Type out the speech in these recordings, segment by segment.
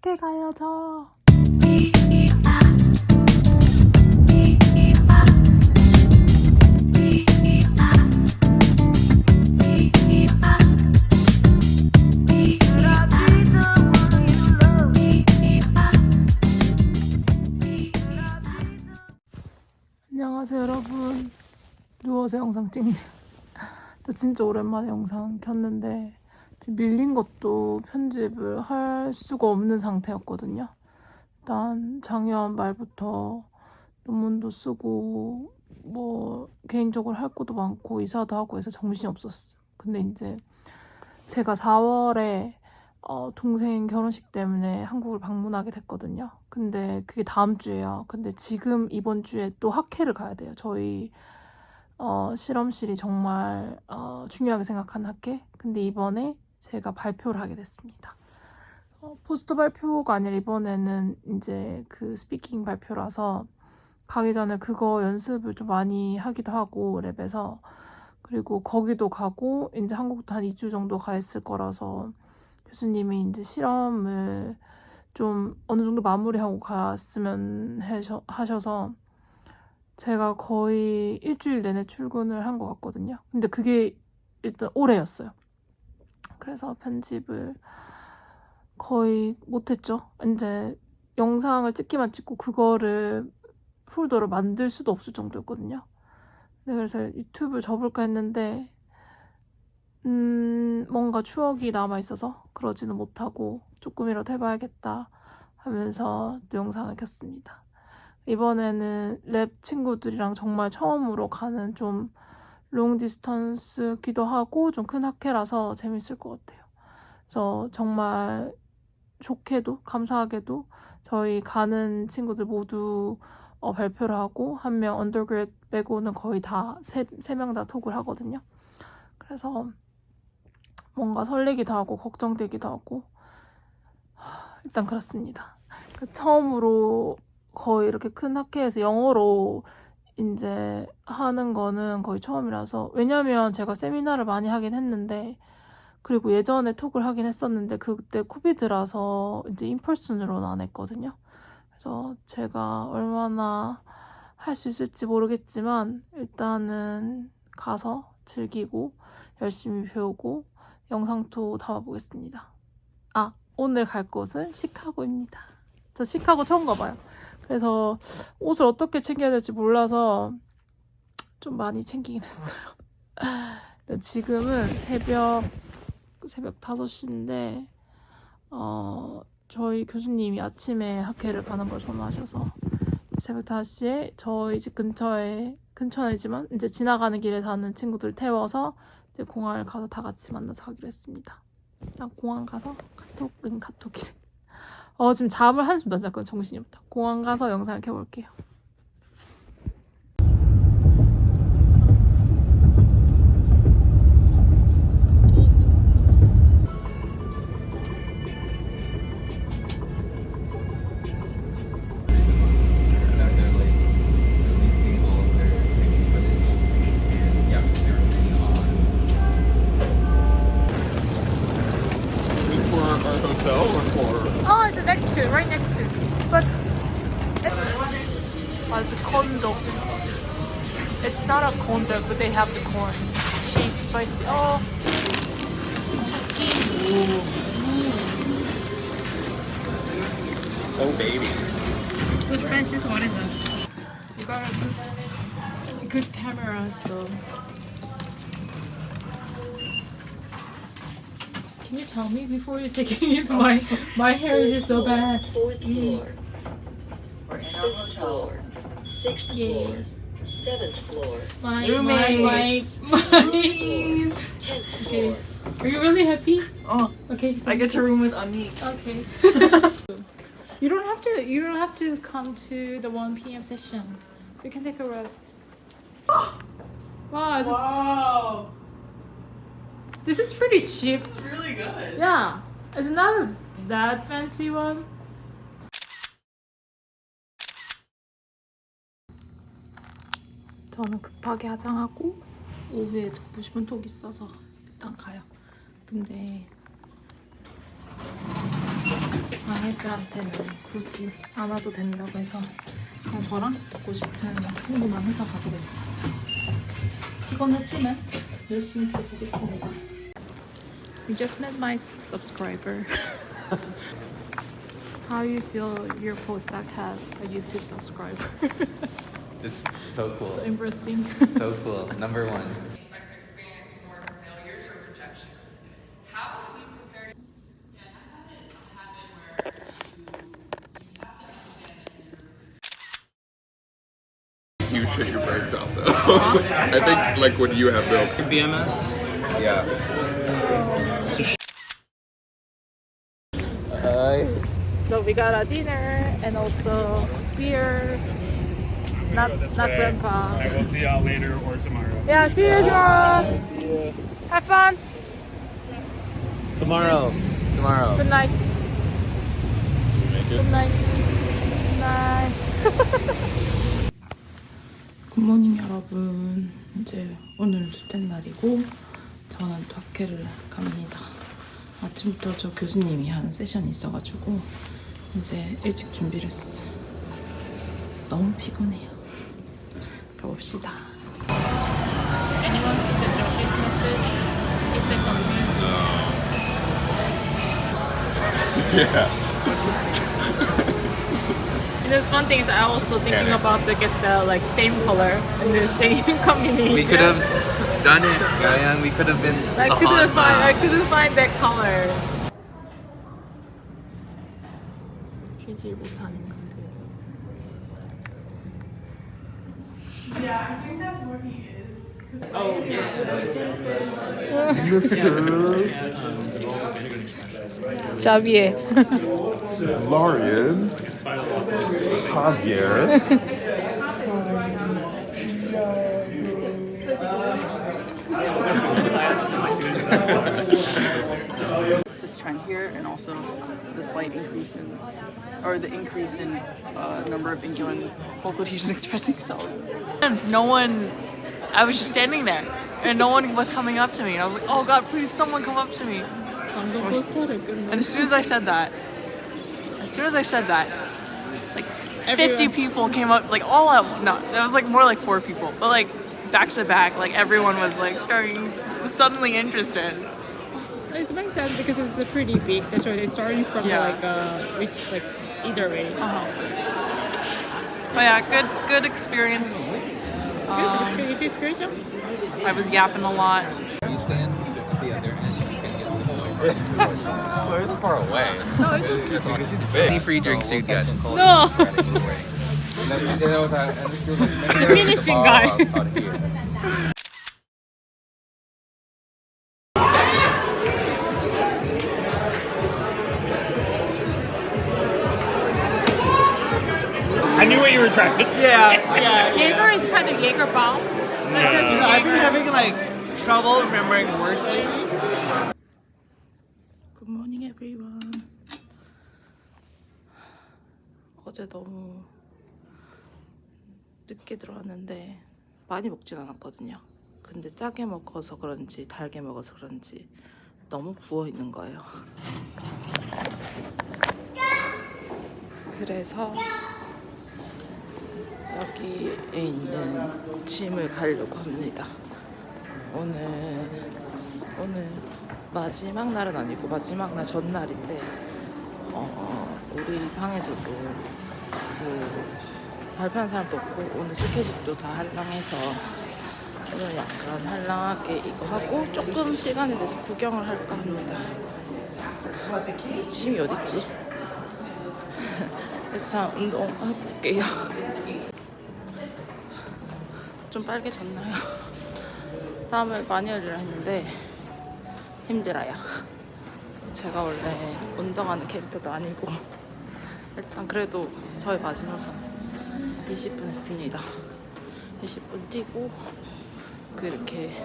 학교 가요 저. 안녕하세요 여러분. 누워서 영상 찍네요. 진짜 오랜만에 영상 켰는데 지금 밀린 것도 편집을 할 수가 없는 상태였거든요. 일단 작년 말부터 논문도 쓰고 뭐 개인적으로 할 것도 많고 이사도 하고 해서 정신이 없었어. 근데 이제 제가 4월에 동생 결혼식 때문에 한국을 방문하게 됐거든요. 근데 그게 다음 주예요. 근데 지금 이번 주에 또 학회를 가야 돼요. 저희 실험실이 정말 중요하게 생각하는 학회. 근데 이번에 제가 발표를 하게 됐습니다. 포스터 발표가 아니라 이번에는 이제 그 스피킹 발표라서 가기 전에 그거 연습을 좀 많이 하기도 하고 랩에서, 그리고 거기도 가고 이제 한국도 한 2주 정도 가 있을 거라서 교수님이 이제 실험을 좀 어느 정도 마무리하고 갔으면 하셔서 제가 거의 일주일 내내 출근을 한 것 같거든요. 근데 그게 일단 올해였어요. 그래서 편집을 거의 못했죠. 이제 영상을 찍기만 찍고 그거를 폴더를 만들 수도 없을 정도였거든요. 네, 그래서 유튜브 접을까 했는데 뭔가 추억이 남아있어서 그러지는 못하고 조금이라도 해봐야겠다 하면서 또 영상을 켰습니다. 이번에는 랩 친구들이랑 정말 처음으로 가는 좀 롱 디스턴스기도 하고 좀 큰 학회라서 재밌을 것 같아요. 그래서 정말 좋게도 감사하게도 저희 가는 친구들 모두 발표를 하고 한 명 언더그레드 빼고는 거의 다 세 명 다 톡을 하거든요. 그래서 뭔가 설레기도 하고 걱정되기도 하고 일단 그렇습니다. 처음으로 거의 이렇게 큰 학회에서 영어로 이제 하는 거는 거의 처음이라서, 왜냐면 제가 세미나를 많이 하긴 했는데 그리고 예전에 톡을 하긴 했었는데 그때 코비드라서 이제 인펄슨으로는 안 했거든요. 그래서 제가 얼마나 할 수 있을지 모르겠지만 일단은 가서 즐기고 열심히 배우고 영상도 담아보겠습니다. 오늘 갈 곳은 시카고입니다. 저 시카고 처음 가봐요. 그래서 옷을 어떻게 챙겨야 될지 몰라서 좀 많이 챙기긴 했어요. 지금은 새벽 5시인데 저희 교수님이 아침에 학회를 가는 걸 선호하셔서 새벽 5시에 저희 집 근처는 아니지만 이제 지나가는 길에 사는 친구들 태워서 이제 공항을 가서 다 같이 만나서 가기로 했습니다. 일단 공항 가서 카톡이래. 지금 잠을 한숨도 안 잤거든요. 정신이 없다. 공항 가서 영상을 켜볼게요. Oh, it's next to, right next to. But it's a condo. It's not a condo, but they have the corn. Cheese, spicy. Oh, Oh baby. Good Francis, what is it? you got a good camera, so. Can you tell me before you're taking it? My hair is so bad. Fourth floor. We're in our hotel. Sixth floor. Seventh floor. My Roommates. Tenth Okay. floor. Are you really happy? Oh, Okay. I get to room with Ani. Okay. You don't have to come to the 1 p.m. session. You can take a rest. Wow, Wow, this is pretty cheap. it's really good. Yeah, it's not that fancy one. 저는 급하게 화장하고 오후에 듣고 싶은 톡이 있어서 일단 가요. 근데 아이들한테는 굳이 안 와도 된다고 해서 그냥 저랑 듣고 싶은 친구만 해서 가보겠어. 피곤했지만 열심히 들어보겠습니다. We just met my subscriber. How you feel your postdoc has a YouTube subscriber? It's so cool. So interesting. So cool. Number one. Expect to experience more failures or rejections. How do you prepare? You shit your brains out though. I think like when you have milk. BMS. Yeah. So we got a dinner and also beer. Not grandpa. I will see y'all later or tomorrow. Yeah, see you tomorrow. Have fun. Tomorrow. Tomorrow. Good night. Good night. Good night. 굿모닝 여러분. 이제 오늘 둘째 날이고 저는 또 학회를 갑니다. 아침부터 저 교수님이 하는 세션이 있어가지고 이제 일찍 준비를 했어. 너무 피곤해요. 가봅시다. Anyone see the Joshi's message? He said something. Yeah. And there's one thing is I was also thinking about to get the like same color and the same combination. We could have done it, Ryan. We could have been. I couldn't find that color. 쉬지 못하는 것들. 자비에. Lauren. Javier. This trend here, and also the slight increase in, or the increase in number of inguinal vocal adhesion expressing cells. And no one, I was just standing there and no one was coming up to me. And I was like, oh God, please someone come up to me. And as soon as I said that, like 50 people came up, like all at, no, that was like more like 4 people, but like back to back, like everyone was like was suddenly interested. It makes sense because it's a pretty big. That's why they're starting from Yeah. which like either way. But yeah, good experience. It's good. It's good. You did a great job. I was yapping a lot. You stand at the other end. You can get the Well, it's far away. No, it's big. Any free drinks you get? No, the finishing guy. I knew what you were trying to say. Jaeger is kind of Jaeger bomb. I've been having like trouble remembering words lately. Good morning, everyone. 어제 너무 늦게 들어왔는데 많이 먹진 않았거든요. 근데 짜게 먹어서 그런지 달게 먹어서 그런지 너무 부어 있는 거예요. 그래서 여기에 있는 짐을 가려고 합니다. 오늘 마지막 날은 아니고 마지막 날 전날인데 우리 방에서도 그 발표하는 사람도 없고 오늘 스케줄도 다 할랑해서 오늘 약간 할랑하게 이거 하고 조금 시간에 대해서 구경을 할까 합니다. 짐이 어딨지? 일단 운동하고 올게요. 좀 빨개졌나요? 땀을 많이 흘리려 했는데 힘들어요. 제가 원래 운동하는 캐릭터도 아니고 일단 그래도 저희 마지노선 20분 했습니다. 20분 뛰고 그렇게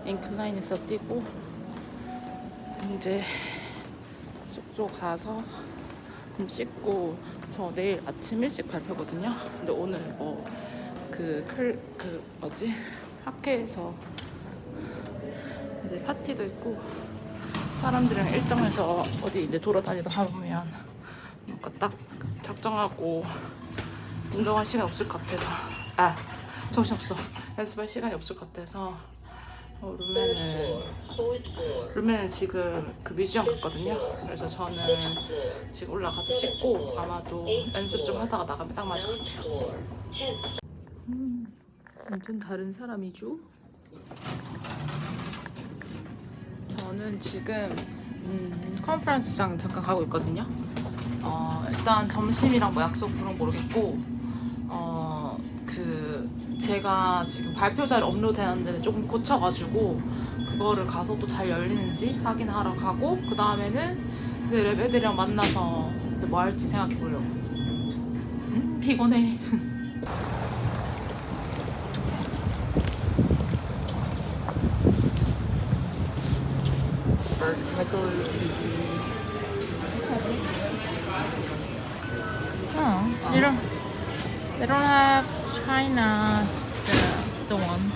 인클라인에서 뛰고 이제 숙소 가서 씻고 저 내일 아침 일찍 발표거든요. 근데 오늘 뭐지 학회에서 이제 파티도 있고 사람들이랑 일정해서 어디 이제 돌아다니다 하면 그러니까 딱 작정하고 운동할 시간이 없을 것 같아서 정신없어. 연습할 시간이 없을 것 같아서 룸메는 지금 그 뮤지엄 갔거든요. 그래서 저는 지금 올라가서 씻고 아마도 연습 좀 하다가 나가면 딱 맞을 것 같아요. 완전 다른 사람이죠? 저는 지금 컨퍼런스장 잠깐 가고 있거든요. 일단 점심이랑 뭐 약속 그런 거 모르겠고 제가 지금 발표자를 업로드해놨는데 조금 고쳐가지고 그거를 가서 또 잘 열리는지 확인하러 가고 그 다음에는 랩 애들이랑 만나서 뭐 할지 생각해 보려고. 피곤해. They don't have China, the one.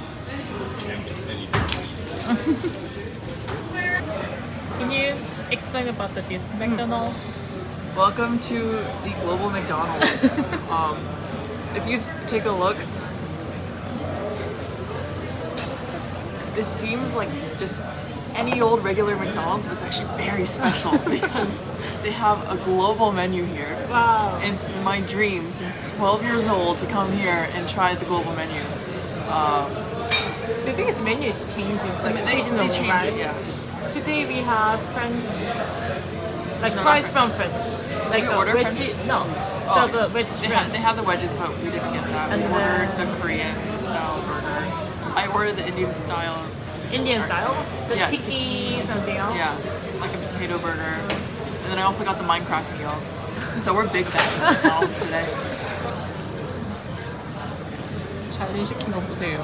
Can you explain about this McDonald's? Welcome to the Global McDonald's. If you take a look, this seems like just any old regular McDonald's, but it's actually very special because they have a global menu here. Wow. And it's been my dream since 12 years old to come here and try the global menu. The thing is, menu changes like They seasonal, change right? it, yeah. Today we have French, like No, fries not from French. Like we the order wedge, French? no, Oh, the wedge They French. have the wedges, but we didn't get that. And We ordered the Korean style burger. I ordered the Indian style. Indian style, the Yeah, tiki something else. Yeah, like a potato burger. And then I also got the Minecraft meal. So we're big back at McDonald's today. 잘 시킨 거 보세요.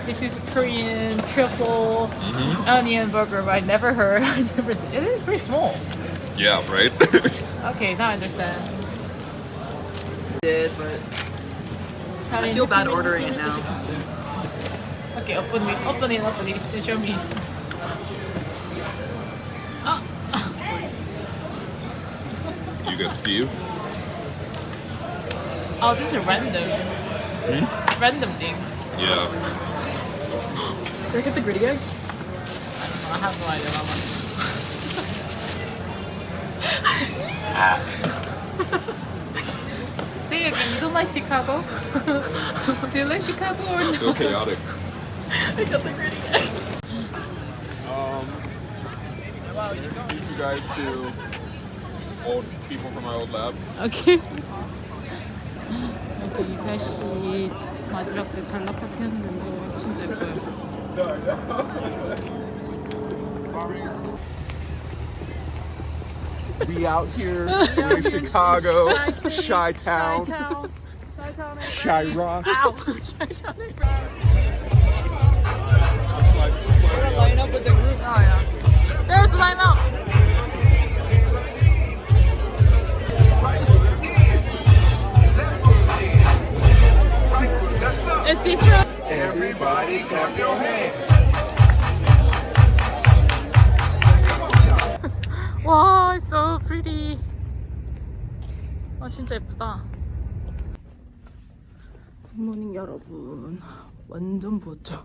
This is Korean triple onion burger. I never heard. I never seen. It is pretty small. Yeah, right? Okay, now I understand. Did, but I feel bad ordering it now. Okay, open it. Show me. You got Steve? Oh, this is random. Random thing. Yeah. Can I get the gritty egg? I have no idea how much. Say again, you don't like Chicago? Do you like Chicago or no? So chaotic. I got the gritty egg. Introduce you guys to old people from my old lab. 오케이. 여기 이발씨 마지막 때 갈라 파티 했는데 진짜 예뻐요. We out here in Chicago, Chi-Town, Chi-Rock. There's a line up. It's different. Everybody clap your hands. 와, so pretty. 진짜 예쁘다. 굿모닝 여러분. 완전 부었죠?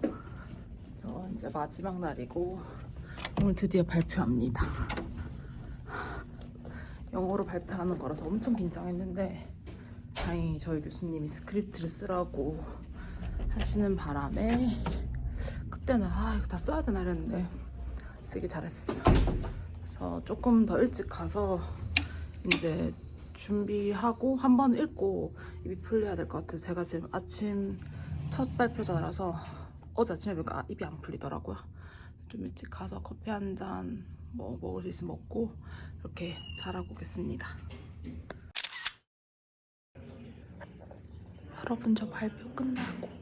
저 이제 마지막 날이고 오늘 드디어 발표합니다. 영어로 발표하는 거라서 엄청 긴장했는데 다행히 저희 교수님이 스크립트를 쓰라고 하시는 바람에 그때는 이거 다 써야 되나 이랬는데 쓰길 잘했어. 그래서 조금 더 일찍 가서 이제 준비하고 한 번 읽고 입이 풀려야 될 것 같아서 제가 지금 아침 첫 발표자라서 어제 아침에 보니까 입이 안 풀리더라고요. 좀 일찍 가서 커피 한 잔 뭐 먹을 수 있으면 먹고 이렇게 잘하고 오겠습니다. 여러분 저 발표 끝나고